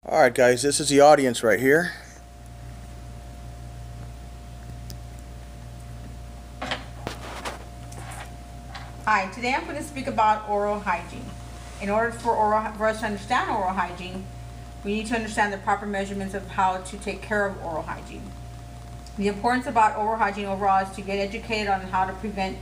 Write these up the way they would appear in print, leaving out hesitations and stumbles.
Alright guys, this is the audience right here. Hi, today I'm going to speak about oral hygiene. In order for us to understand oral hygiene, we need to understand the proper measurements of how to take care of oral hygiene. The importance about oral hygiene overall is to get educated on how to prevent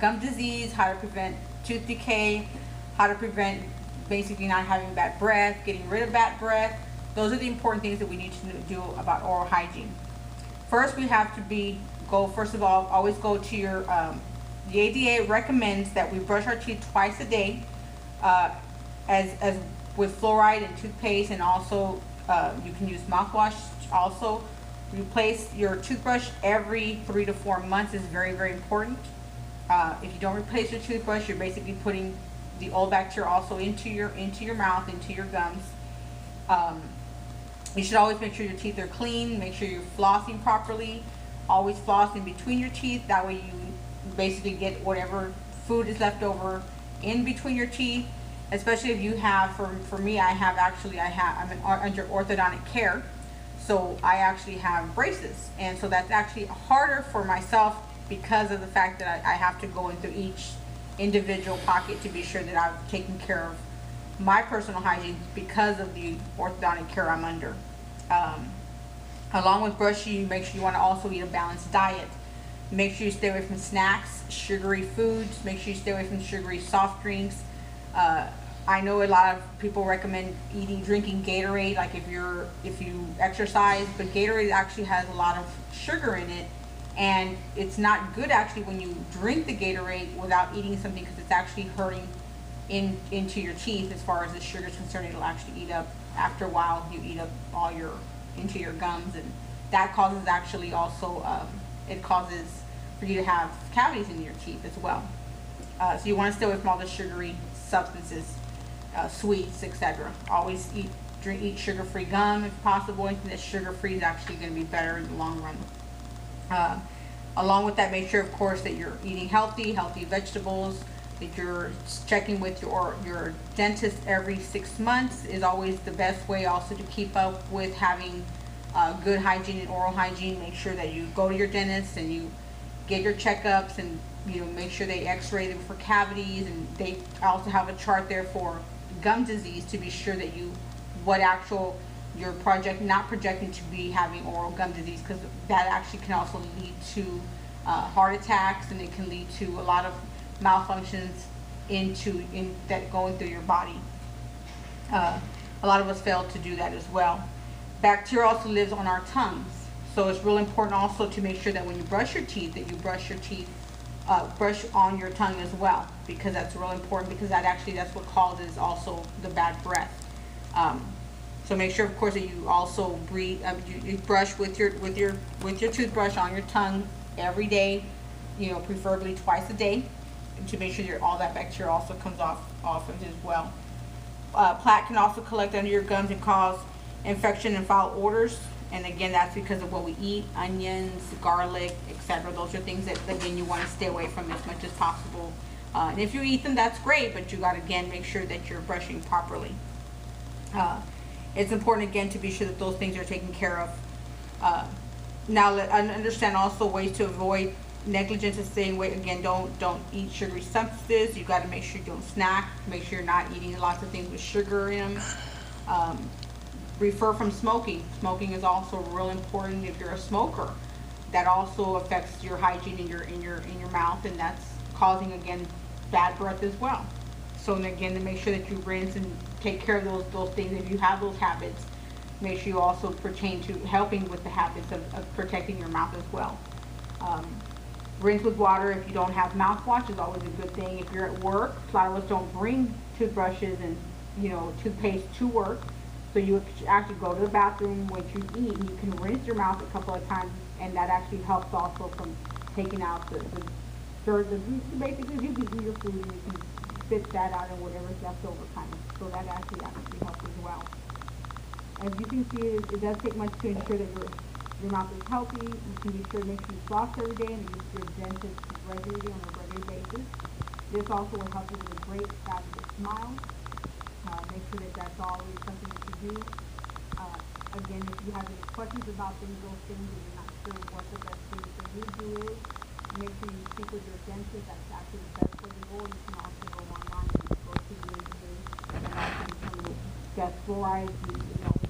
gum disease, how to prevent tooth decay, how to prevent basically not having bad breath, getting rid of bad breath. Those are the important things that we need to do about oral hygiene. First, we have to first of all, always go to your, the ADA recommends that we brush our teeth twice a day, as with fluoride and toothpaste, and also you can use mouthwash. Also, replace your toothbrush every 3 to 4 months is very, very important. If you don't replace your toothbrush, you're basically putting the old bacteria also into your mouth, into your gums. You should always make sure your teeth are clean. Make sure you're flossing properly. Always floss in between your teeth. That way you basically get whatever food is left over in between your teeth. Especially if you have, for me, I'm under orthodontic care. So I actually have braces. And so that's actually harder for myself because of the fact that I have to go into each individual pocket to be sure that I've taken care of my personal hygiene because of the orthodontic care I'm under. Along with brushing, make sure you want to also eat a balanced diet. Make sure you stay away from snacks, sugary foods. Make sure you stay away from sugary soft drinks. I know a lot of people recommend drinking Gatorade, like if you exercise, but Gatorade actually has a lot of sugar in it, and it's not good actually when you drink the Gatorade without eating something, because it's actually hurting into your teeth. As far as the sugar is concerned, it'll actually eat up, after a while you eat up into your gums, and that causes actually also it causes for you to have cavities in your teeth as well. So you want to stay away from all the sugary substances, sweets, etc. Always eat sugar-free gum if possible. Anything that's sugar-free is actually going to be better in the long run. Along with that, make sure of course that you're eating healthy vegetables, that you're checking with your dentist every 6 months is always the best way also to keep up with having good hygiene and oral hygiene. Make sure that you go to your dentist and you get your checkups, and make sure they x-ray them for cavities, and they also have a chart there for gum disease to be sure that you're not projecting to be having oral gum disease, because that actually can also lead to heart attacks, and it can lead to a lot of malfunctions that going through your body. A lot of us fail to do that as well. Bacteria also lives on our tongues, so it's real important also to make sure that when you brush your teeth, that you brush on your tongue as well, because that's real important, because that's what causes also the bad breath. So make sure of course that you also you brush with your toothbrush on your tongue every day, preferably twice a day, to make sure all that bacteria also comes off as well. Plaque can also collect under your gums and cause infection and foul odors, and again that's because of what we eat: onions, garlic, etc. Those are things that again you want to stay away from as much as possible. And if you eat them, that's great, but you got to again make sure that you're brushing properly. It's important again to be sure that those things are taken care of. Now understand also ways to avoid negligence and staying away. Again, don't eat sugary substances. You got to make sure you don't snack. Make sure you're not eating lots of things with sugar in them. Refer from smoking. Smoking is also real important. If you're a smoker, that also affects your hygiene in your mouth, and that's causing again bad breath as well. So again, to make sure that you rinse and take care of those things. If you have those habits, make sure you also pertain to helping with the habits of protecting your mouth as well. Rinse with water. If you don't have mouthwash, is always a good thing. If you're at work, a lot of us don't bring toothbrushes and toothpaste to work, so you actually go to the bathroom once you eat, and you can rinse your mouth a couple of times, and that actually helps also from taking out the dirt. Basically, you can eat your food and you can spit that out and whatever's left over kind of. So that actually helps as well. As you can see, it does take much to ensure that your mouth is healthy. You can be sure to make sure you floss every day and use your dentist regularly on a regular basis. This also will help you with a great fabulous smile. Make sure that that's always something that you do. again, if you have any questions about those things, and you're not sure what the best thing for you to do is, make sure you speak with your dentist. That's actually the best way to go. You can also go online and go to the and also determine gas fluoride, you know,